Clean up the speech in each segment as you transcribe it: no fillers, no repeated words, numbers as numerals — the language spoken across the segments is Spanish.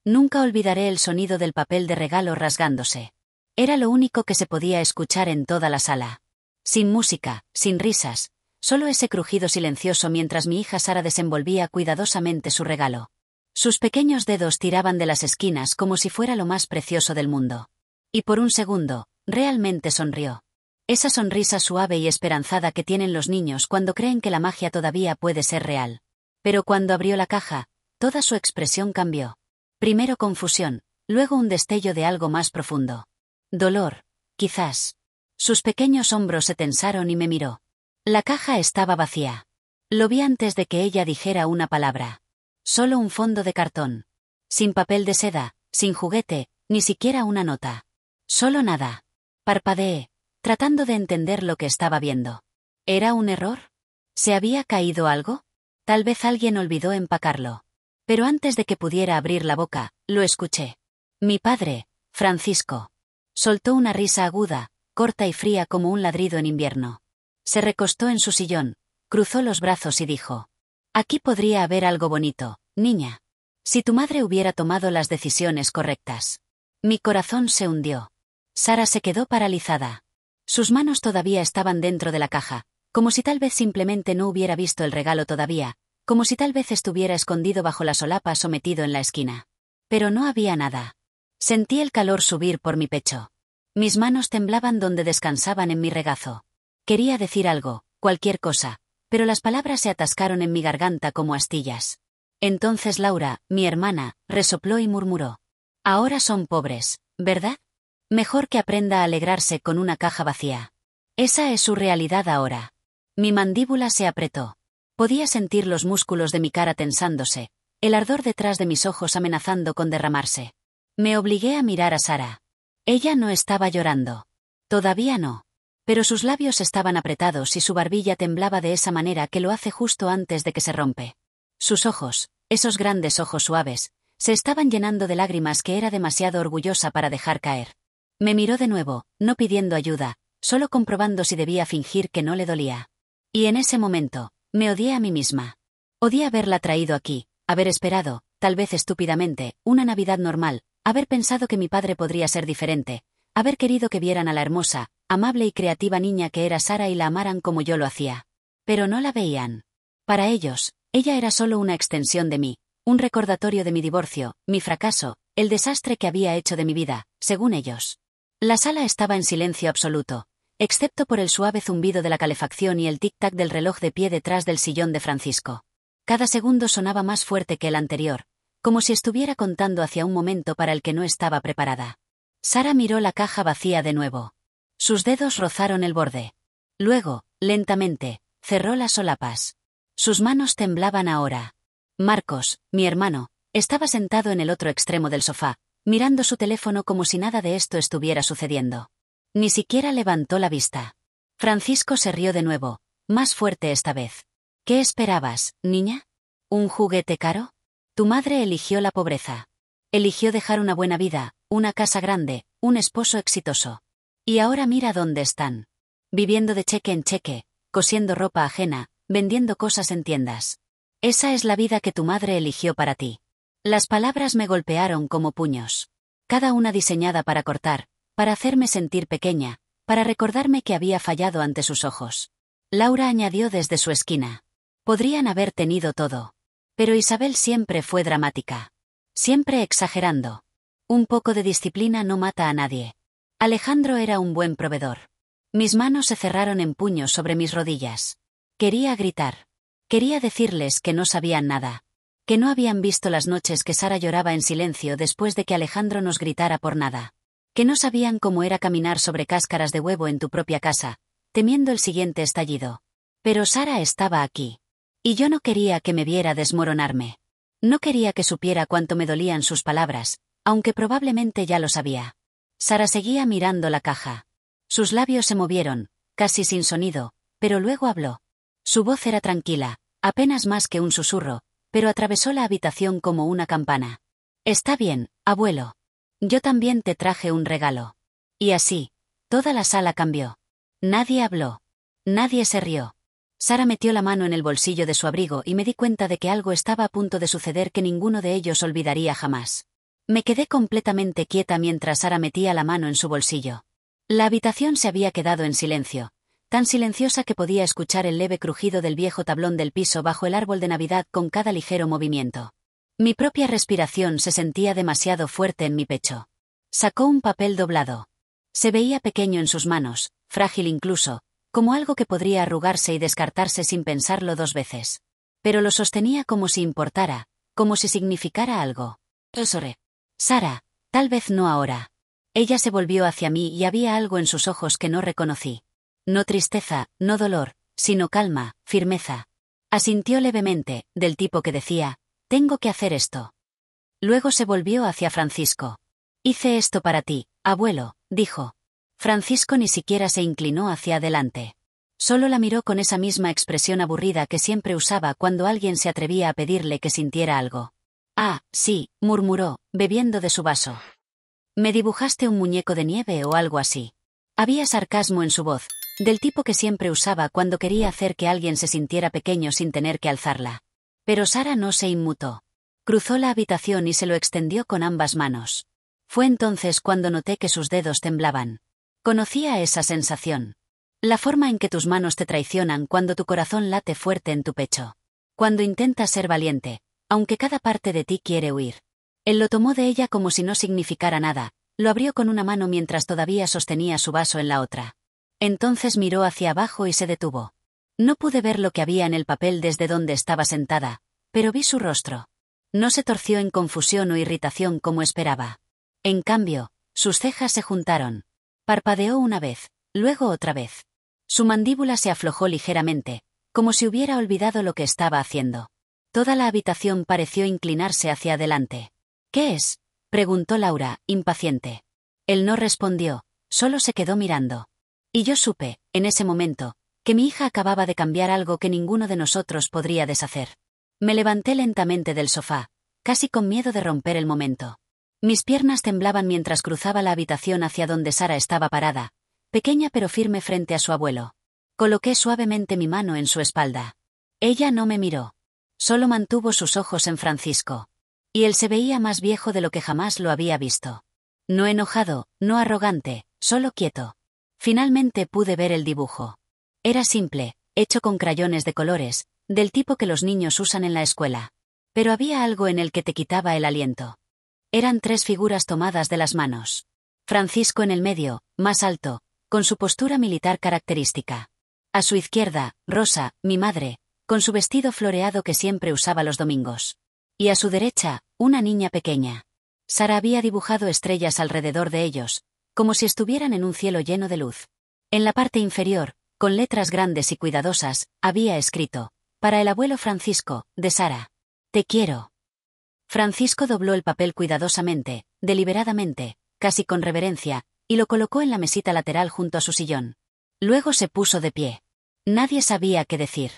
Nunca olvidaré el sonido del papel de regalo rasgándose. Era lo único que se podía escuchar en toda la sala. Sin música, sin risas, solo ese crujido silencioso mientras mi hija Sara desenvolvía cuidadosamente su regalo. Sus pequeños dedos tiraban de las esquinas como si fuera lo más precioso del mundo. Y por un segundo, realmente sonrió. Esa sonrisa suave y esperanzada que tienen los niños cuando creen que la magia todavía puede ser real. Pero cuando abrió la caja, toda su expresión cambió. Primero confusión, luego un destello de algo más profundo. Dolor, quizás. Sus pequeños hombros se tensaron y me miró. La caja estaba vacía. Lo vi antes de que ella dijera una palabra. Solo un fondo de cartón. Sin papel de seda, sin juguete, ni siquiera una nota. Solo nada. Parpadeé, tratando de entender lo que estaba viendo. ¿Era un error? ¿Se había caído algo? Tal vez alguien olvidó empacarlo. Pero antes de que pudiera abrir la boca, lo escuché. Mi padre, Francisco. Soltó una risa aguda, corta y fría como un ladrido en invierno. Se recostó en su sillón, cruzó los brazos y dijo: Aquí podría haber algo bonito, niña. Si tu madre hubiera tomado las decisiones correctas. Mi corazón se hundió. Sara se quedó paralizada. Sus manos todavía estaban dentro de la caja, como si tal vez simplemente no hubiera visto el regalo todavía, como si tal vez estuviera escondido bajo la solapa o metido en la esquina. Pero no había nada. Sentí el calor subir por mi pecho. Mis manos temblaban donde descansaban en mi regazo. Quería decir algo, cualquier cosa, pero las palabras se atascaron en mi garganta como astillas. Entonces Laura, mi hermana, resopló y murmuró: Ahora son pobres, ¿verdad? Mejor que aprenda a alegrarse con una caja vacía. Esa es su realidad ahora. Mi mandíbula se apretó. Podía sentir los músculos de mi cara tensándose, el ardor detrás de mis ojos amenazando con derramarse. Me obligué a mirar a Sara. Ella no estaba llorando. Todavía no. Pero sus labios estaban apretados y su barbilla temblaba de esa manera que lo hace justo antes de que se rompe. Sus ojos, esos grandes ojos suaves, se estaban llenando de lágrimas que era demasiado orgullosa para dejar caer. Me miró de nuevo, no pidiendo ayuda, solo comprobando si debía fingir que no le dolía. Y en ese momento, me odié a mí misma. Odié haberla traído aquí, haber esperado, tal vez estúpidamente, una Navidad normal, haber pensado que mi padre podría ser diferente, haber querido que vieran a la hermosa, amable y creativa niña que era Sara y la amaran como yo lo hacía. Pero no la veían. Para ellos, ella era solo una extensión de mí, un recordatorio de mi divorcio, mi fracaso, el desastre que había hecho de mi vida, según ellos. La sala estaba en silencio absoluto, excepto por el suave zumbido de la calefacción y el tic-tac del reloj de pie detrás del sillón de Francisco. Cada segundo sonaba más fuerte que el anterior, como si estuviera contando hacia un momento para el que no estaba preparada. Sara miró la caja vacía de nuevo. Sus dedos rozaron el borde. Luego, lentamente, cerró las solapas. Sus manos temblaban ahora. Marcos, mi hermano, estaba sentado en el otro extremo del sofá, mirando su teléfono como si nada de esto estuviera sucediendo. Ni siquiera levantó la vista. Francisco se rió de nuevo, más fuerte esta vez. ¿Qué esperabas, niña? ¿Un juguete caro? Tu madre eligió la pobreza. Eligió dejar una buena vida, una casa grande, un esposo exitoso. Y ahora mira dónde están. Viviendo de cheque en cheque, cosiendo ropa ajena, vendiendo cosas en tiendas. Esa es la vida que tu madre eligió para ti. Las palabras me golpearon como puños. Cada una diseñada para cortar, para hacerme sentir pequeña, para recordarme que había fallado ante sus ojos. Laura añadió desde su esquina. Podrían haber tenido todo. Pero Isabel siempre fue dramática. Siempre exagerando. Un poco de disciplina no mata a nadie. Alejandro era un buen proveedor. Mis manos se cerraron en puños sobre mis rodillas. Quería gritar. Quería decirles que no sabían nada. Que no habían visto las noches que Sara lloraba en silencio después de que Alejandro nos gritara por nada. Que no sabían cómo era caminar sobre cáscaras de huevo en tu propia casa, temiendo el siguiente estallido. Pero Sara estaba aquí. Y yo no quería que me viera desmoronarme. No quería que supiera cuánto me dolían sus palabras, aunque probablemente ya lo sabía. Sara seguía mirando la caja. Sus labios se movieron, casi sin sonido, pero luego habló. Su voz era tranquila, apenas más que un susurro, pero atravesó la habitación como una campana. Está bien, abuelo. Yo también te traje un regalo. Y así, toda la sala cambió. Nadie habló. Nadie se rió. Sara metió la mano en el bolsillo de su abrigo y me di cuenta de que algo estaba a punto de suceder que ninguno de ellos olvidaría jamás. Me quedé completamente quieta mientras Sara metía la mano en su bolsillo. La habitación se había quedado en silencio, tan silenciosa que podía escuchar el leve crujido del viejo tablón del piso bajo el árbol de Navidad con cada ligero movimiento. Mi propia respiración se sentía demasiado fuerte en mi pecho. Sacó un papel doblado. Se veía pequeño en sus manos, frágil incluso, como algo que podría arrugarse y descartarse sin pensarlo 2 veces. Pero lo sostenía como si importara, como si significara algo. Sorry. Sara, tal vez no ahora. Ella se volvió hacia mí y había algo en sus ojos que no reconocí. No tristeza, no dolor, sino calma, firmeza. Asintió levemente, del tipo que decía, tengo que hacer esto. Luego se volvió hacia Francisco. Hice esto para ti, abuelo, dijo. Francisco ni siquiera se inclinó hacia adelante. Solo la miró con esa misma expresión aburrida que siempre usaba cuando alguien se atrevía a pedirle que sintiera algo. Ah, sí, murmuró, bebiendo de su vaso. ¿Me dibujaste un muñeco de nieve o algo así? Había sarcasmo en su voz, del tipo que siempre usaba cuando quería hacer que alguien se sintiera pequeño sin tener que alzarla. Pero Sara no se inmutó. Cruzó la habitación y se lo extendió con ambas manos. Fue entonces cuando noté que sus dedos temblaban. Conocía esa sensación. La forma en que tus manos te traicionan cuando tu corazón late fuerte en tu pecho. Cuando intentas ser valiente, aunque cada parte de ti quiere huir. Él lo tomó de ella como si no significara nada, lo abrió con una mano mientras todavía sostenía su vaso en la otra. Entonces miró hacia abajo y se detuvo. No pude ver lo que había en el papel desde donde estaba sentada, pero vi su rostro. No se torció en confusión o irritación como esperaba. En cambio, sus cejas se juntaron. Parpadeó una vez, luego otra vez. Su mandíbula se aflojó ligeramente, como si hubiera olvidado lo que estaba haciendo. Toda la habitación pareció inclinarse hacia adelante. ¿Qué es?, preguntó Laura, impaciente. Él no respondió, solo se quedó mirando. Y yo supe, en ese momento, que mi hija acababa de cambiar algo que ninguno de nosotros podría deshacer. Me levanté lentamente del sofá, casi con miedo de romper el momento. Mis piernas temblaban mientras cruzaba la habitación hacia donde Sara estaba parada, pequeña pero firme frente a su abuelo. Coloqué suavemente mi mano en su espalda. Ella no me miró. Solo mantuvo sus ojos en Francisco. Y él se veía más viejo de lo que jamás lo había visto. No enojado, no arrogante, solo quieto. Finalmente pude ver el dibujo. Era simple, hecho con crayones de colores, del tipo que los niños usan en la escuela. Pero había algo en el que te quitaba el aliento. Eran 3 figuras tomadas de las manos. Francisco en el medio, más alto, con su postura militar característica. A su izquierda, Rosa, mi madre, con su vestido floreado que siempre usaba los domingos. Y a su derecha, una niña pequeña. Sara había dibujado estrellas alrededor de ellos, como si estuvieran en un cielo lleno de luz. En la parte inferior, con letras grandes y cuidadosas, había escrito, para el abuelo Francisco, de Sara. Te quiero. Francisco dobló el papel cuidadosamente, deliberadamente, casi con reverencia, y lo colocó en la mesita lateral junto a su sillón. Luego se puso de pie. Nadie sabía qué decir.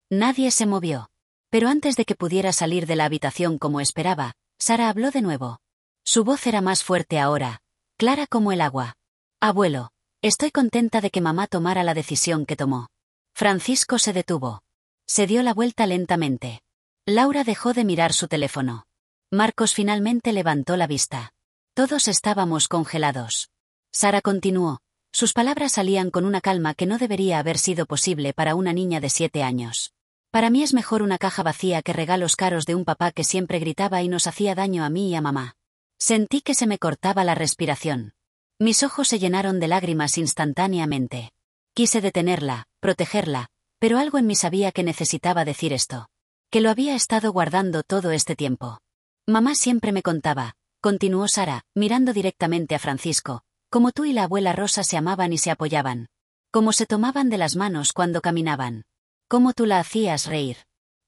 Nadie se movió. Pero antes de que pudiera salir de la habitación como esperaba, Sara habló de nuevo. Su voz era más fuerte ahora, clara como el agua. Abuelo, estoy contenta de que mamá tomara la decisión que tomó. Francisco se detuvo. Se dio la vuelta lentamente. Laura dejó de mirar su teléfono. Marcos finalmente levantó la vista. Todos estábamos congelados. Sara continuó. Sus palabras salían con una calma que no debería haber sido posible para una niña de 7 años. Para mí es mejor una caja vacía que regalos caros de un papá que siempre gritaba y nos hacía daño a mí y a mamá. Sentí que se me cortaba la respiración. Mis ojos se llenaron de lágrimas instantáneamente. Quise detenerla, protegerla, pero algo en mí sabía que necesitaba decir esto. Que lo había estado guardando todo este tiempo. Mamá siempre me contaba, continuó Sara, mirando directamente a Francisco, como tú y la abuela Rosa se amaban y se apoyaban. Cómo se tomaban de las manos cuando caminaban. Cómo tú la hacías reír.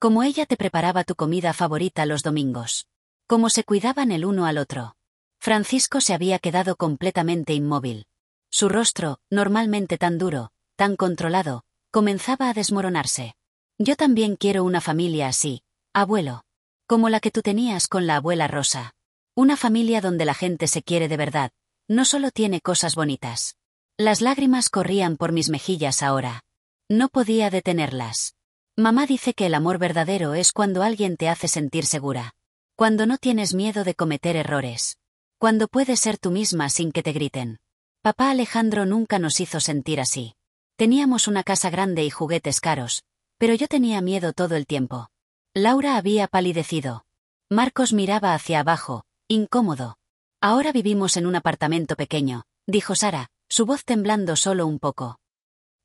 Cómo ella te preparaba tu comida favorita los domingos. Cómo se cuidaban el uno al otro. Francisco se había quedado completamente inmóvil. Su rostro, normalmente tan duro, tan controlado, comenzaba a desmoronarse. Yo también quiero una familia así, abuelo. Como la que tú tenías con la abuela Rosa. Una familia donde la gente se quiere de verdad, no solo tiene cosas bonitas. Las lágrimas corrían por mis mejillas ahora. No podía detenerlas. Mamá dice que el amor verdadero es cuando alguien te hace sentir segura. Cuando no tienes miedo de cometer errores. Cuando puedes ser tú misma sin que te griten. Papá Alejandro nunca nos hizo sentir así. Teníamos una casa grande y juguetes caros, pero yo tenía miedo todo el tiempo. Laura había palidecido. Marcos miraba hacia abajo, incómodo. Ahora vivimos en un apartamento pequeño, dijo Sara, su voz temblando solo un poco.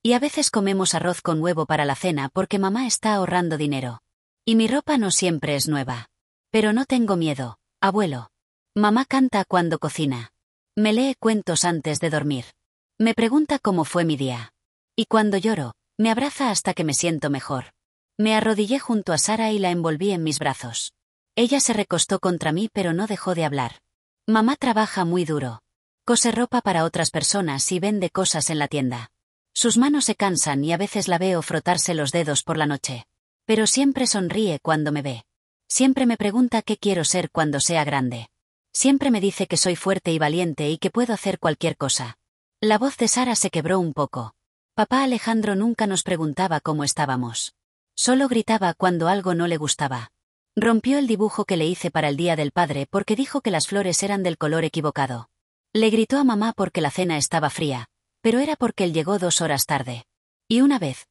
Y a veces comemos arroz con huevo para la cena porque mamá está ahorrando dinero. Y mi ropa no siempre es nueva. Pero no tengo miedo, abuelo. Mamá canta cuando cocina. Me lee cuentos antes de dormir. Me pregunta cómo fue mi día. Y cuando lloro, me abraza hasta que me siento mejor. Me arrodillé junto a Sara y la envolví en mis brazos. Ella se recostó contra mí pero no dejó de hablar. Mamá trabaja muy duro. Cose ropa para otras personas y vende cosas en la tienda. Sus manos se cansan y a veces la veo frotarse los dedos por la noche. Pero siempre sonríe cuando me ve. Siempre me pregunta qué quiero ser cuando sea grande. Siempre me dice que soy fuerte y valiente y que puedo hacer cualquier cosa. La voz de Sara se quebró un poco. Papá Alejandro nunca nos preguntaba cómo estábamos. Solo gritaba cuando algo no le gustaba. Rompió el dibujo que le hice para el Día del Padre porque dijo que las flores eran del color equivocado. Le gritó a mamá porque la cena estaba fría, pero era porque él llegó 2 horas tarde. Y una vez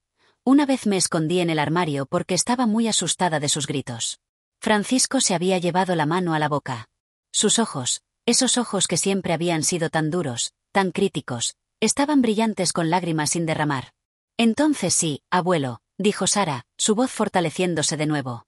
me escondí en el armario porque estaba muy asustada de sus gritos. Francisco se había llevado la mano a la boca. Sus ojos, esos ojos que siempre habían sido tan duros, tan críticos, estaban brillantes con lágrimas sin derramar. Entonces sí, abuelo, dijo Sara, su voz fortaleciéndose de nuevo.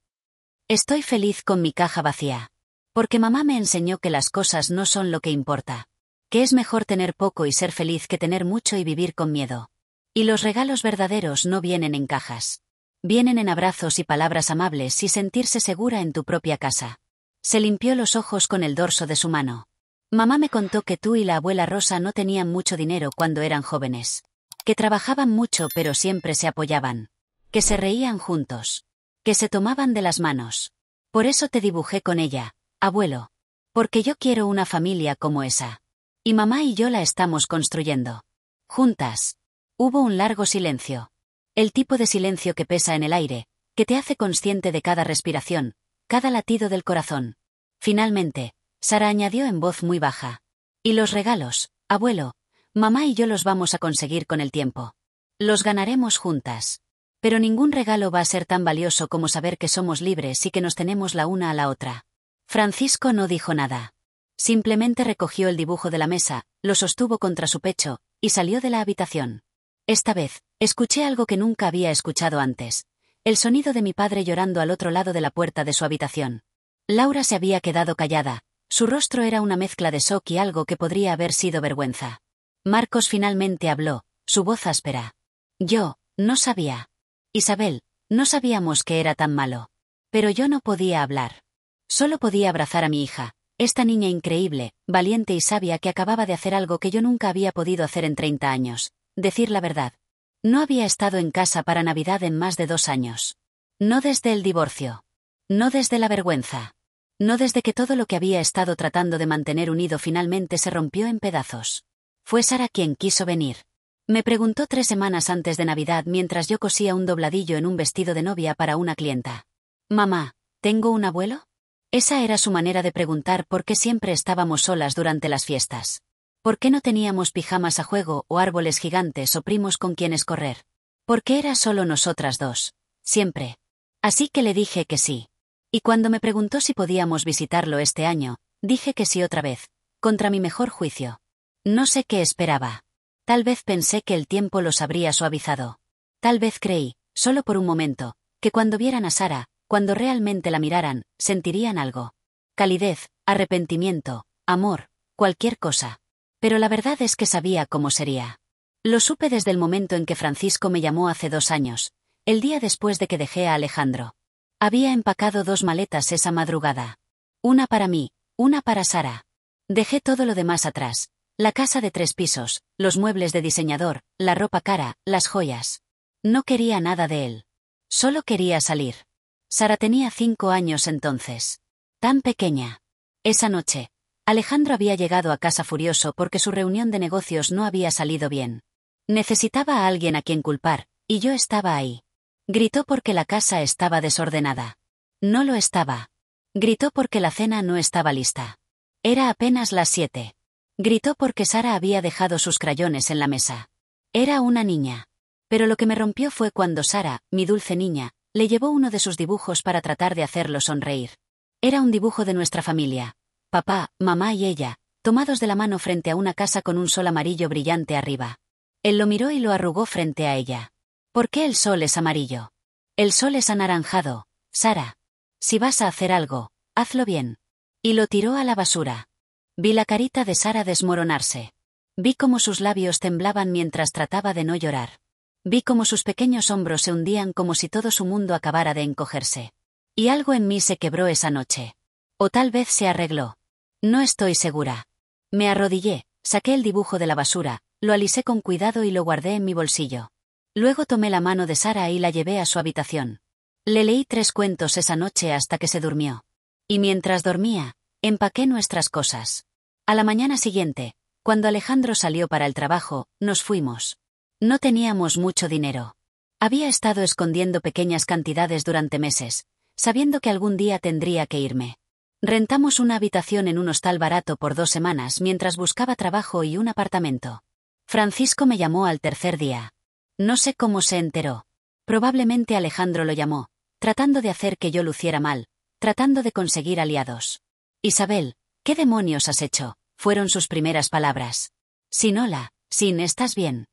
Estoy feliz con mi caja vacía. Porque mamá me enseñó que las cosas no son lo que importa. Que es mejor tener poco y ser feliz que tener mucho y vivir con miedo. Y los regalos verdaderos no vienen en cajas. Vienen en abrazos y palabras amables y sentirse segura en tu propia casa. Se limpió los ojos con el dorso de su mano. Mamá me contó que tú y la abuela Rosa no tenían mucho dinero cuando eran jóvenes. Que trabajaban mucho pero siempre se apoyaban. Que se reían juntos. Que se tomaban de las manos. Por eso te dibujé con ella, abuelo. Porque yo quiero una familia como esa. Y mamá y yo la estamos construyendo. Juntas. Hubo un largo silencio. El tipo de silencio que pesa en el aire, que te hace consciente de cada respiración, cada latido del corazón. Finalmente, Sara añadió en voz muy baja. Y los regalos, abuelo, mamá y yo los vamos a conseguir con el tiempo. Los ganaremos juntas. Pero ningún regalo va a ser tan valioso como saber que somos libres y que nos tenemos la una a la otra. Francisco no dijo nada. Simplemente recogió el dibujo de la mesa, lo sostuvo contra su pecho, y salió de la habitación. Esta vez, escuché algo que nunca había escuchado antes. El sonido de mi padre llorando al otro lado de la puerta de su habitación. Laura se había quedado callada. Su rostro era una mezcla de shock y algo que podría haber sido vergüenza. Marcos finalmente habló, su voz áspera. Yo, no sabía. Isabel, no sabíamos que era tan malo. Pero yo no podía hablar. Solo podía abrazar a mi hija, esta niña increíble, valiente y sabia que acababa de hacer algo que yo nunca había podido hacer en 30 años, decir la verdad. No había estado en casa para Navidad en más de 2 años. No desde el divorcio. No desde la vergüenza. No desde que todo lo que había estado tratando de mantener unido finalmente se rompió en pedazos. Fue Sara quien quiso venir. Me preguntó 3 semanas antes de Navidad mientras yo cosía un dobladillo en un vestido de novia para una clienta. Mamá, ¿tengo un abuelo? Esa era su manera de preguntar por qué siempre estábamos solas durante las fiestas. ¿Por qué no teníamos pijamas a juego o árboles gigantes o primos con quienes correr? ¿Por qué era solo nosotras dos? Siempre. Así que le dije que sí. Y cuando me preguntó si podíamos visitarlo este año, dije que sí otra vez, contra mi mejor juicio. No sé qué esperaba. Tal vez pensé que el tiempo los habría suavizado. Tal vez creí, solo por un momento, que cuando vieran a Sara, cuando realmente la miraran, sentirían algo. Calidez, arrepentimiento, amor, cualquier cosa. Pero la verdad es que sabía cómo sería. Lo supe desde el momento en que Francisco me llamó hace 2 años, el día después de que dejé a Alejandro. Había empacado 2 maletas esa madrugada. Una para mí, una para Sara. Dejé todo lo demás atrás. La casa de 3 pisos, los muebles de diseñador, la ropa cara, las joyas. No quería nada de él. Solo quería salir. Sara tenía 5 años entonces. Tan pequeña. Esa noche, Alejandro había llegado a casa furioso porque su reunión de negocios no había salido bien. Necesitaba a alguien a quien culpar, y yo estaba ahí. Gritó porque la casa estaba desordenada. No lo estaba. Gritó porque la cena no estaba lista. Era apenas las 7. Gritó porque Sara había dejado sus crayones en la mesa. Era una niña. Pero lo que me rompió fue cuando Sara, mi dulce niña, le llevó uno de sus dibujos para tratar de hacerlo sonreír. Era un dibujo de nuestra familia. Papá, mamá y ella, tomados de la mano frente a una casa con un sol amarillo brillante arriba. Él lo miró y lo arrugó frente a ella. ¿Por qué el sol es amarillo? El sol es anaranjado, Sara. Si vas a hacer algo, hazlo bien. Y lo tiró a la basura. Vi la carita de Sara desmoronarse. Vi cómo sus labios temblaban mientras trataba de no llorar. Vi cómo sus pequeños hombros se hundían como si todo su mundo acabara de encogerse. Y algo en mí se quebró esa noche. O tal vez se arregló. No estoy segura. Me arrodillé, saqué el dibujo de la basura, lo alisé con cuidado y lo guardé en mi bolsillo. Luego tomé la mano de Sara y la llevé a su habitación. Le leí 3 cuentos esa noche hasta que se durmió. Y mientras dormía, empaqué nuestras cosas. A la mañana siguiente, cuando Alejandro salió para el trabajo, nos fuimos. No teníamos mucho dinero. Había estado escondiendo pequeñas cantidades durante meses, sabiendo que algún día tendría que irme. Rentamos una habitación en un hostal barato por 2 semanas mientras buscaba trabajo y un apartamento. Francisco me llamó al tercer día. No sé cómo se enteró. Probablemente Alejandro lo llamó, tratando de hacer que yo luciera mal, tratando de conseguir aliados. Isabel, ¿qué demonios has hecho?, fueron sus primeras palabras. Sin hola, sin ¿estás bien?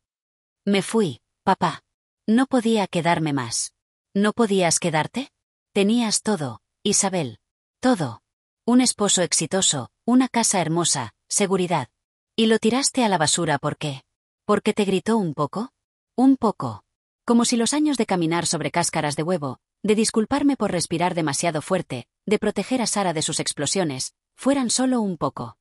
Me fui, papá. No podía quedarme más. ¿No podías quedarte? Tenías todo, Isabel. Todo. Un esposo exitoso, una casa hermosa, seguridad. Y lo tiraste a la basura ¿por qué? ¿Porque te gritó un poco? Un poco. Como si los años de caminar sobre cáscaras de huevo, de disculparme por respirar demasiado fuerte, de proteger a Sara de sus explosiones, fueran solo un poco.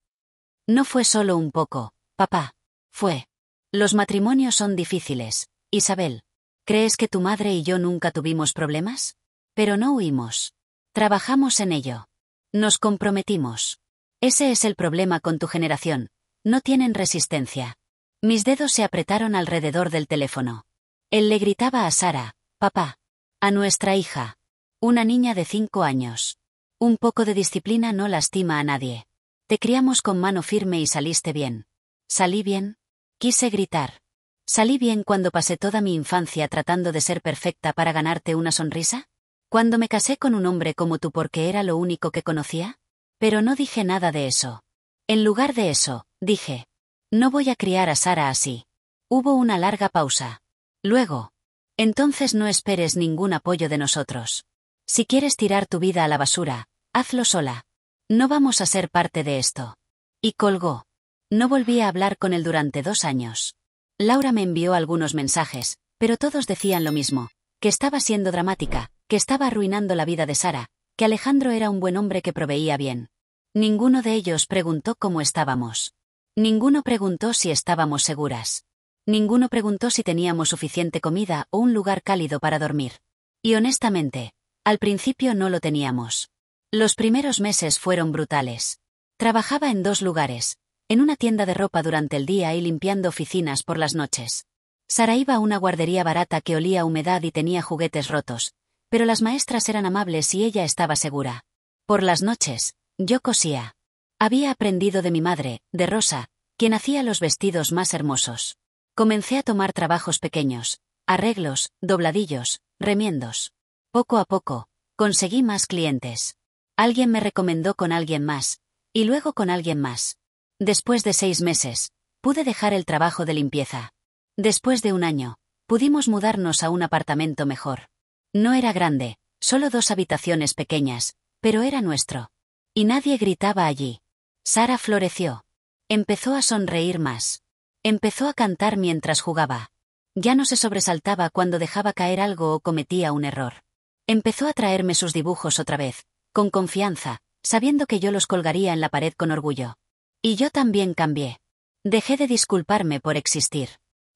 No fue solo un poco, papá. Fue. Los matrimonios son difíciles, Isabel. ¿Crees que tu madre y yo nunca tuvimos problemas? Pero no huimos. Trabajamos en ello. Nos comprometimos. Ese es el problema con tu generación. No tienen resistencia. Mis dedos se apretaron alrededor del teléfono. Él le gritaba a Sara, papá. A nuestra hija. Una niña de 5 años. Un poco de disciplina no lastima a nadie. Te criamos con mano firme y saliste bien. ¿Salí bien? Quise gritar. ¿Salí bien cuando pasé toda mi infancia tratando de ser perfecta para ganarte una sonrisa? ¿Cuando me casé con un hombre como tú porque era lo único que conocía? Pero no dije nada de eso. En lugar de eso, dije, no voy a criar a Sara así. Hubo una larga pausa. Luego, entonces no esperes ningún apoyo de nosotros. Si quieres tirar tu vida a la basura, hazlo sola. No vamos a ser parte de esto. Y colgó. No volví a hablar con él durante 2 años. Laura me envió algunos mensajes, pero todos decían lo mismo, que estaba siendo dramática, que estaba arruinando la vida de Sara, que Alejandro era un buen hombre que proveía bien. Ninguno de ellos preguntó cómo estábamos. Ninguno preguntó si estábamos seguras. Ninguno preguntó si teníamos suficiente comida o un lugar cálido para dormir. Y honestamente, al principio no lo teníamos. Los primeros meses fueron brutales. Trabajaba en 2 lugares, en una tienda de ropa durante el día y limpiando oficinas por las noches. Sara iba a una guardería barata que olía a humedad y tenía juguetes rotos, pero las maestras eran amables y ella estaba segura. Por las noches, yo cosía. Había aprendido de mi madre, de Rosa, quien hacía los vestidos más hermosos. Comencé a tomar trabajos pequeños, arreglos, dobladillos, remiendos. Poco a poco, conseguí más clientes. Alguien me recomendó con alguien más, y luego con alguien más. Después de 6 meses, pude dejar el trabajo de limpieza. Después de 1 año, pudimos mudarnos a un apartamento mejor. No era grande, solo 2 habitaciones pequeñas, pero era nuestro. Y nadie gritaba allí. Sara floreció. Empezó a sonreír más. Empezó a cantar mientras jugaba. Ya no se sobresaltaba cuando dejaba caer algo o cometía un error. Empezó a traerme sus dibujos otra vez, con confianza, sabiendo que yo los colgaría en la pared con orgullo. Y yo también cambié. Dejé de disculparme por existir.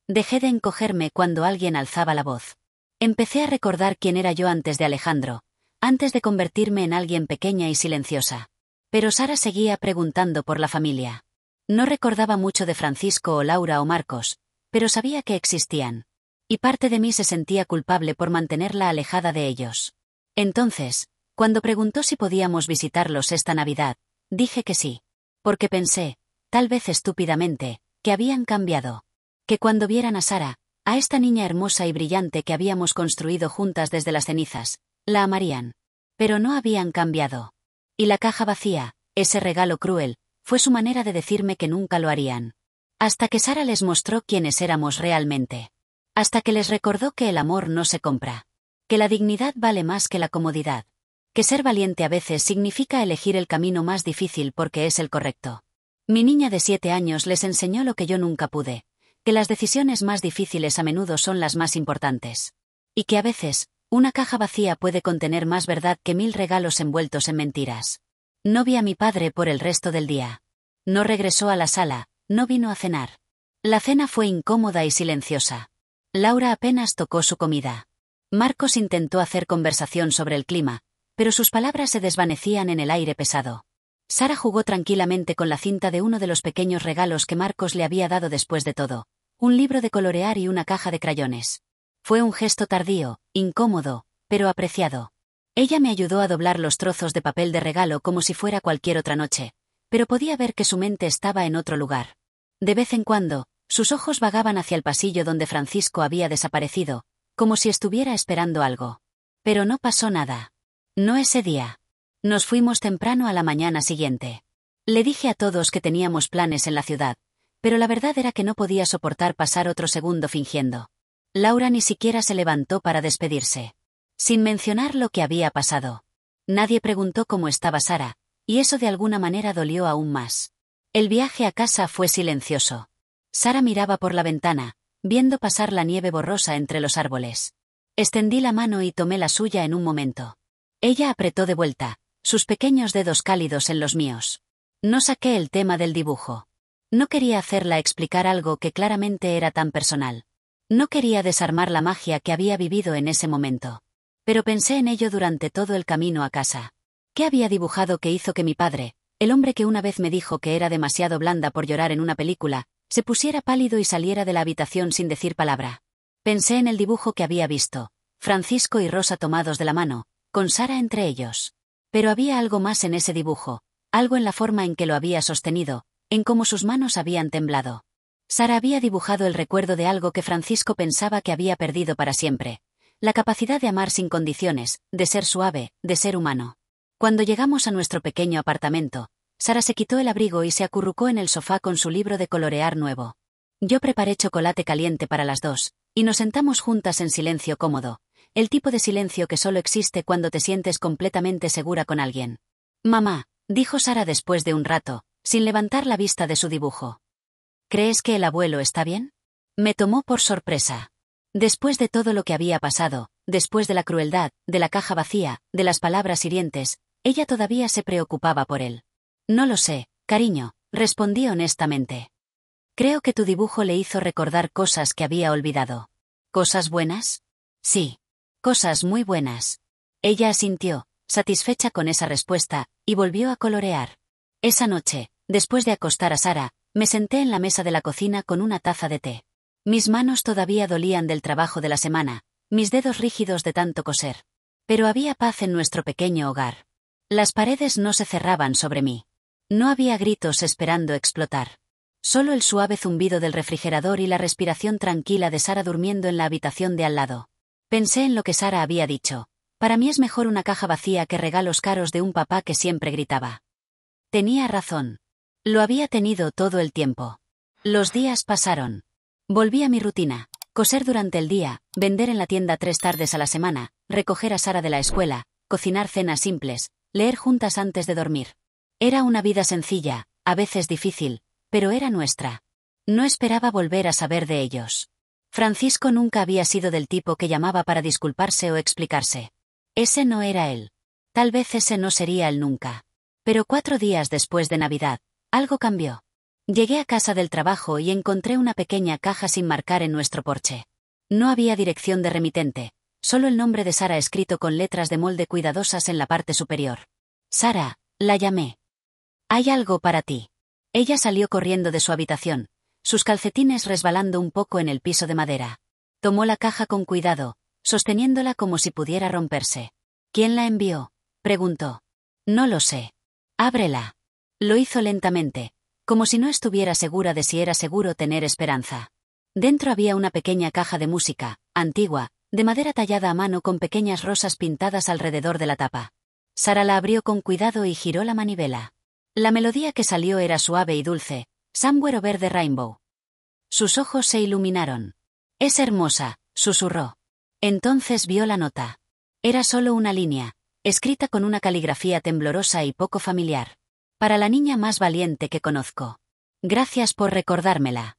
Dejé de encogerme cuando alguien alzaba la voz. Empecé a recordar quién era yo antes de Alejandro, antes de convertirme en alguien pequeña y silenciosa. Pero Sara seguía preguntando por la familia. No recordaba mucho de Francisco o Laura o Marcos, pero sabía que existían. Y parte de mí se sentía culpable por mantenerla alejada de ellos. Entonces, cuando preguntó si podíamos visitarlos esta Navidad, dije que sí. Porque pensé, tal vez estúpidamente, que habían cambiado. Que cuando vieran a Sara, a esta niña hermosa y brillante que habíamos construido juntas desde las cenizas, la amarían. Pero no habían cambiado. Y la caja vacía, ese regalo cruel, fue su manera de decirme que nunca lo harían. Hasta que Sara les mostró quiénes éramos realmente. Hasta que les recordó que el amor no se compra. Que la dignidad vale más que la comodidad. Que ser valiente a veces significa elegir el camino más difícil porque es el correcto. Mi niña de 7 años les enseñó lo que yo nunca pude. Que las decisiones más difíciles a menudo son las más importantes. Y que a veces, una caja vacía puede contener más verdad que 1000 regalos envueltos en mentiras. No vi a mi padre por el resto del día. No regresó a la sala, no vino a cenar. La cena fue incómoda y silenciosa. Laura apenas tocó su comida. Marcos intentó hacer conversación sobre el clima, pero sus palabras se desvanecían en el aire pesado. Sara jugó tranquilamente con la cinta de uno de los pequeños regalos que Marcos le había dado después de todo, un libro de colorear y una caja de crayones. Fue un gesto tardío, incómodo, pero apreciado. Ella me ayudó a doblar los trozos de papel de regalo como si fuera cualquier otra noche, pero podía ver que su mente estaba en otro lugar. De vez en cuando, sus ojos vagaban hacia el pasillo donde Francisco había desaparecido, como si estuviera esperando algo. Pero no pasó nada. No ese día. Nos fuimos temprano a la mañana siguiente. Le dije a todos que teníamos planes en la ciudad, pero la verdad era que no podía soportar pasar otro segundo fingiendo. Laura ni siquiera se levantó para despedirse. Sin mencionar lo que había pasado. Nadie preguntó cómo estaba Sara, y eso de alguna manera dolió aún más. El viaje a casa fue silencioso. Sara miraba por la ventana, viendo pasar la nieve borrosa entre los árboles. Extendí la mano y tomé la suya en un momento. Ella apretó de vuelta, sus pequeños dedos cálidos en los míos. No saqué el tema del dibujo. No quería hacerla explicar algo que claramente era tan personal. No quería desarmar la magia que había vivido en ese momento. Pero pensé en ello durante todo el camino a casa. ¿Qué había dibujado que hizo que mi padre, el hombre que una vez me dijo que era demasiado blanda por llorar en una película, se pusiera pálido y saliera de la habitación sin decir palabra? Pensé en el dibujo que había visto, Francisco y Rosa tomados de la mano, con Sara entre ellos. Pero había algo más en ese dibujo, algo en la forma en que lo había sostenido, en cómo sus manos habían temblado. Sara había dibujado el recuerdo de algo que Francisco pensaba que había perdido para siempre. La capacidad de amar sin condiciones, de ser suave, de ser humano. Cuando llegamos a nuestro pequeño apartamento, Sara se quitó el abrigo y se acurrucó en el sofá con su libro de colorear nuevo. Yo preparé chocolate caliente para las dos, y nos sentamos juntas en silencio cómodo, el tipo de silencio que solo existe cuando te sientes completamente segura con alguien. Mamá, dijo Sara después de un rato, sin levantar la vista de su dibujo. ¿Crees que el abuelo está bien? Me tomó por sorpresa. Después de todo lo que había pasado, después de la crueldad, de la caja vacía, de las palabras hirientes, ella todavía se preocupaba por él. No lo sé, cariño, respondí honestamente. Creo que tu dibujo le hizo recordar cosas que había olvidado. ¿Cosas buenas? Sí. Cosas muy buenas. Ella asintió, satisfecha con esa respuesta, y volvió a colorear. Esa noche, después de acostar a Sara, me senté en la mesa de la cocina con una taza de té. Mis manos todavía dolían del trabajo de la semana, mis dedos rígidos de tanto coser. Pero había paz en nuestro pequeño hogar. Las paredes no se cerraban sobre mí. No había gritos esperando explotar. Solo el suave zumbido del refrigerador y la respiración tranquila de Sara durmiendo en la habitación de al lado. Pensé en lo que Sara había dicho. Para mí es mejor una caja vacía que regalos caros de un papá que siempre gritaba. Tenía razón. Lo había tenido todo el tiempo. Los días pasaron. Volví a mi rutina. Coser durante el día, vender en la tienda 3 tardes a la semana, recoger a Sara de la escuela, cocinar cenas simples, leer juntas antes de dormir. Era una vida sencilla, a veces difícil, pero era nuestra. No esperaba volver a saber de ellos. Francisco nunca había sido del tipo que llamaba para disculparse o explicarse. Ese no era él. Tal vez ese no sería él nunca. Pero 4 días después de Navidad, algo cambió. Llegué a casa del trabajo y encontré una pequeña caja sin marcar en nuestro porche. No había dirección de remitente, solo el nombre de Sara escrito con letras de molde cuidadosas en la parte superior. Sara, la llamé. Hay algo para ti. Ella salió corriendo de su habitación, sus calcetines resbalando un poco en el piso de madera. Tomó la caja con cuidado, sosteniéndola como si pudiera romperse. ¿Quién la envió?, preguntó. No lo sé. Ábrela. Lo hizo lentamente, como si no estuviera segura de si era seguro tener esperanza. Dentro había una pequeña caja de música, antigua, de madera tallada a mano con pequeñas rosas pintadas alrededor de la tapa. Sara la abrió con cuidado y giró la manivela. La melodía que salió era suave y dulce, Somewhere Over the Rainbow. Sus ojos se iluminaron. «Es hermosa», susurró. Entonces vio la nota. Era solo una línea, escrita con una caligrafía temblorosa y poco familiar. «Para la niña más valiente que conozco. Gracias por recordármela».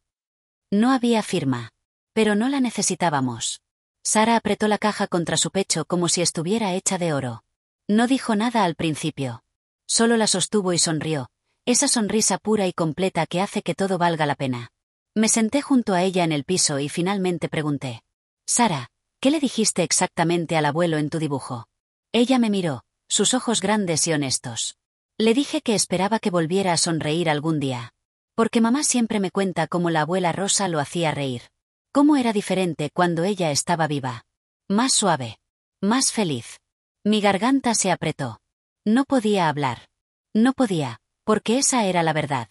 No había firma. Pero no la necesitábamos. Sara apretó la caja contra su pecho como si estuviera hecha de oro. No dijo nada al principio. Solo la sostuvo y sonrió, esa sonrisa pura y completa que hace que todo valga la pena. Me senté junto a ella en el piso y finalmente pregunté. «Sara, ¿qué le dijiste exactamente al abuelo en tu dibujo?» Ella me miró, sus ojos grandes y honestos. Le dije que esperaba que volviera a sonreír algún día. Porque mamá siempre me cuenta cómo la abuela Rosa lo hacía reír. Cómo era diferente cuando ella estaba viva. Más suave. Más feliz. Mi garganta se apretó. No podía hablar. No podía, porque esa era la verdad.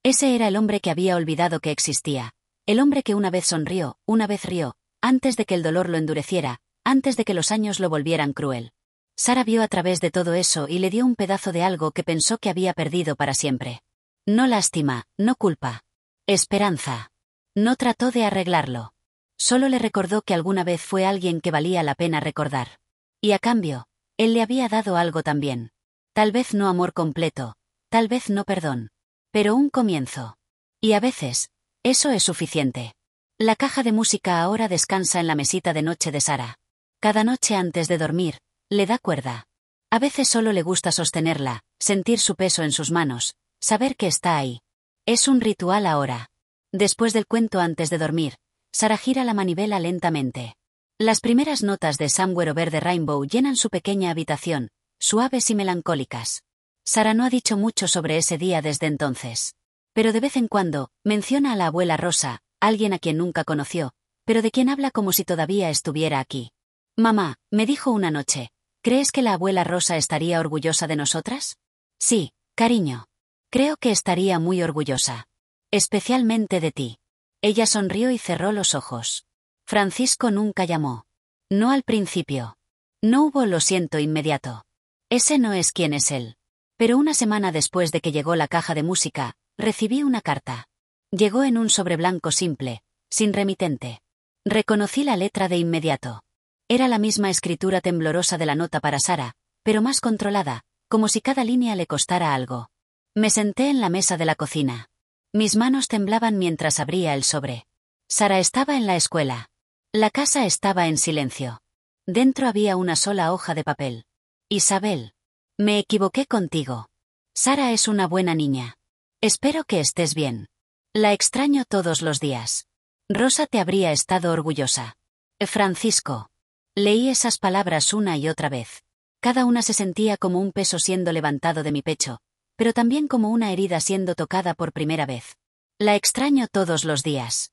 Ese era el hombre que había olvidado que existía. El hombre que una vez sonrió, una vez rió, antes de que el dolor lo endureciera, antes de que los años lo volvieran cruel. Sara vio a través de todo eso y le dio un pedazo de algo que pensó que había perdido para siempre. No lástima, no culpa. Esperanza. No trató de arreglarlo. Solo le recordó que alguna vez fue alguien que valía la pena recordar. Y a cambio, él le había dado algo también. Tal vez no amor completo, tal vez no perdón. Pero un comienzo. Y a veces, eso es suficiente. La caja de música ahora descansa en la mesita de noche de Sara. Cada noche antes de dormir, le da cuerda. A veces solo le gusta sostenerla, sentir su peso en sus manos, saber que está ahí. Es un ritual ahora. Después del cuento antes de dormir, Sara gira la manivela lentamente. Las primeras notas de Somewhere Over the Rainbow llenan su pequeña habitación, suaves y melancólicas. Sara no ha dicho mucho sobre ese día desde entonces. Pero de vez en cuando, menciona a la abuela Rosa, alguien a quien nunca conoció, pero de quien habla como si todavía estuviera aquí. «Mamá», me dijo una noche, «¿crees que la abuela Rosa estaría orgullosa de nosotras?» «Sí, cariño. Creo que estaría muy orgullosa. Especialmente de ti». Ella sonrió y cerró los ojos. Francisco nunca llamó. No al principio. No hubo lo siento inmediato. Ese no es quién es él. Pero una semana después de que llegó la caja de música, recibí una carta. Llegó en un sobre blanco simple, sin remitente. Reconocí la letra de inmediato. Era la misma escritura temblorosa de la nota para Sara, pero más controlada, como si cada línea le costara algo. Me senté en la mesa de la cocina. Mis manos temblaban mientras abría el sobre. Sara estaba en la escuela. La casa estaba en silencio. Dentro había una sola hoja de papel. Isabel. Me equivoqué contigo. Sara es una buena niña. Espero que estés bien. La extraño todos los días. Rosa te habría estado orgullosa. Francisco. Leí esas palabras una y otra vez. Cada una se sentía como un peso siendo levantado de mi pecho, pero también como una herida siendo tocada por primera vez. La extraño todos los días.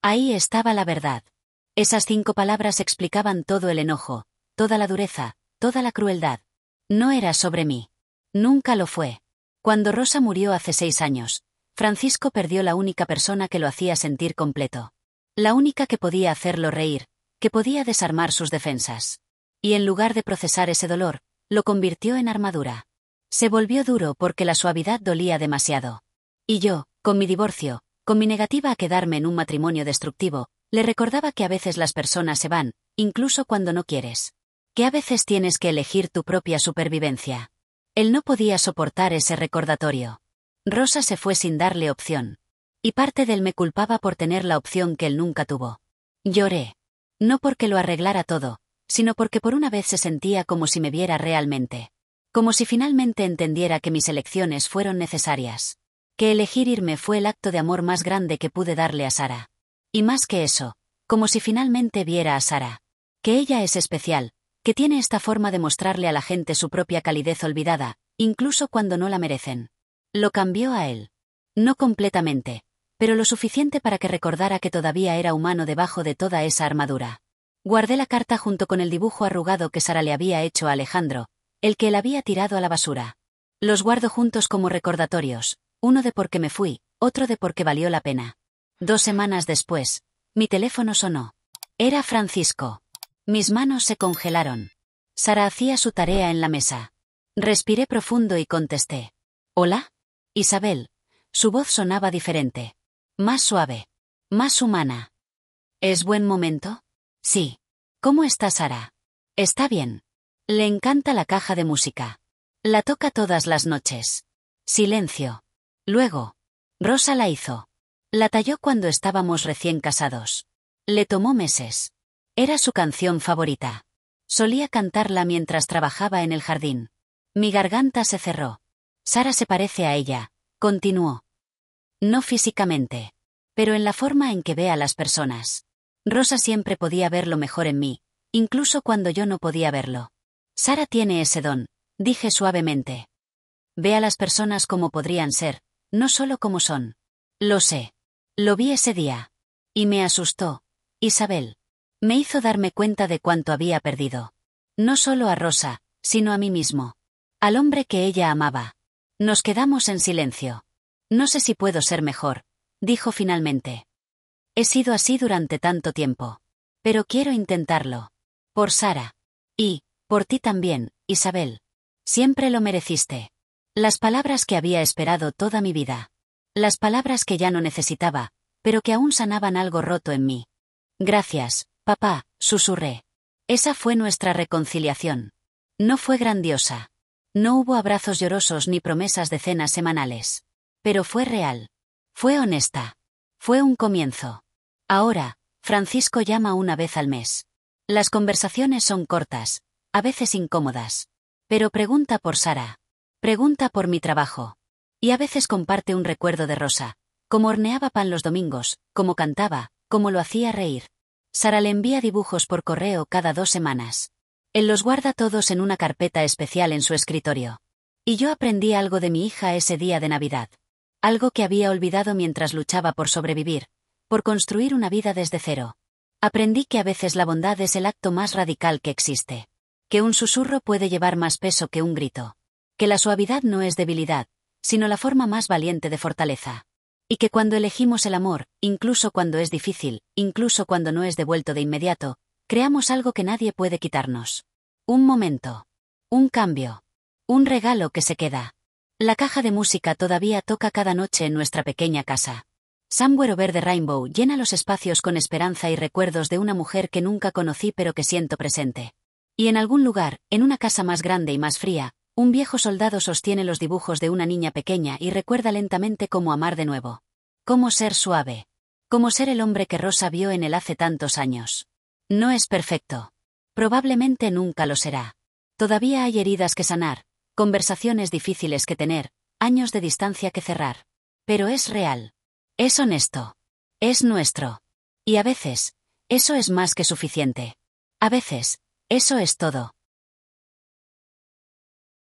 Ahí estaba la verdad. Esas 5 palabras explicaban todo el enojo, toda la dureza, toda la crueldad. No era sobre mí. Nunca lo fue. Cuando Rosa murió hace 6 años, Francisco perdió la única persona que lo hacía sentir completo. La única que podía hacerlo reír, que podía desarmar sus defensas. Y en lugar de procesar ese dolor, lo convirtió en armadura. Se volvió duro porque la suavidad dolía demasiado. Y yo, con mi divorcio, con mi negativa a quedarme en un matrimonio destructivo, le recordaba que a veces las personas se van, incluso cuando no quieres. Que a veces tienes que elegir tu propia supervivencia. Él no podía soportar ese recordatorio. Rosa se fue sin darle opción. Y parte de él me culpaba por tener la opción que él nunca tuvo. Lloré. No porque lo arreglara todo, sino porque por una vez se sentía como si me viera realmente. Como si finalmente entendiera que mis elecciones fueron necesarias. Que elegir irme fue el acto de amor más grande que pude darle a Sara. Y más que eso, como si finalmente viera a Sara. Que ella es especial, que tiene esta forma de mostrarle a la gente su propia calidez olvidada, incluso cuando no la merecen. Lo cambió a él. No completamente, pero lo suficiente para que recordara que todavía era humano debajo de toda esa armadura. Guardé la carta junto con el dibujo arrugado que Sara le había hecho a Alejandro, el que él había tirado a la basura. Los guardo juntos como recordatorios, uno de por qué me fui, otro de por qué valió la pena. 2 semanas después, mi teléfono sonó. Era Francisco. Mis manos se congelaron. Sara hacía su tarea en la mesa. Respiré profundo y contesté. ¿Hola? Isabel. Su voz sonaba diferente. Más suave. Más humana. ¿Es buen momento? Sí. ¿Cómo está Sara? Está bien. Le encanta la caja de música. La toca todas las noches. Silencio. Luego. Rosa la hizo. La talló cuando estábamos recién casados. Le tomó meses. Era su canción favorita. Solía cantarla mientras trabajaba en el jardín. Mi garganta se cerró. Sara se parece a ella, continuó. No físicamente. Pero en la forma en que ve a las personas. Rosa siempre podía ver lo mejor en mí, incluso cuando yo no podía verlo. Sara tiene ese don, dije suavemente. Ve a las personas como podrían ser, no solo como son. Lo sé. Lo vi ese día. Y me asustó. Isabel. Me hizo darme cuenta de cuánto había perdido. No solo a Rosa, sino a mí mismo. Al hombre que ella amaba. Nos quedamos en silencio. No sé si puedo ser mejor, dijo finalmente. He sido así durante tanto tiempo. Pero quiero intentarlo. Por Sara. Y, por ti también, Isabel. Siempre lo mereciste. Las palabras que había esperado toda mi vida. Las palabras que ya no necesitaba, pero que aún sanaban algo roto en mí. Gracias, papá, susurré. Esa fue nuestra reconciliación. No fue grandiosa. No hubo abrazos llorosos ni promesas de cenas semanales. Pero fue real. Fue honesta. Fue un comienzo. Ahora, Francisco llama una vez al mes. Las conversaciones son cortas, a veces incómodas. Pero pregunta por Sara. Pregunta por mi trabajo. Y a veces comparte un recuerdo de Rosa. Cómo horneaba pan los domingos, cómo cantaba, cómo lo hacía reír. Sara le envía dibujos por correo cada 2 semanas. Él los guarda todos en una carpeta especial en su escritorio. Y yo aprendí algo de mi hija ese día de Navidad. Algo que había olvidado mientras luchaba por sobrevivir, por construir una vida desde cero. Aprendí que a veces la bondad es el acto más radical que existe. Que un susurro puede llevar más peso que un grito. Que la suavidad no es debilidad, sino la forma más valiente de fortaleza. Y que cuando elegimos el amor, incluso cuando es difícil, incluso cuando no es devuelto de inmediato, creamos algo que nadie puede quitarnos. Un momento. Un cambio. Un regalo que se queda. La caja de música todavía toca cada noche en nuestra pequeña casa. Somewhere Over the Rainbow llena los espacios con esperanza y recuerdos de una mujer que nunca conocí pero que siento presente. Y en algún lugar, en una casa más grande y más fría, un viejo soldado sostiene los dibujos de una niña pequeña y recuerda lentamente cómo amar de nuevo. Cómo ser suave. Cómo ser el hombre que Rosa vio en él hace tantos años. No es perfecto. Probablemente nunca lo será. Todavía hay heridas que sanar, conversaciones difíciles que tener, años de distancia que cerrar. Pero es real. Es honesto. Es nuestro. Y a veces, eso es más que suficiente. A veces, eso es todo.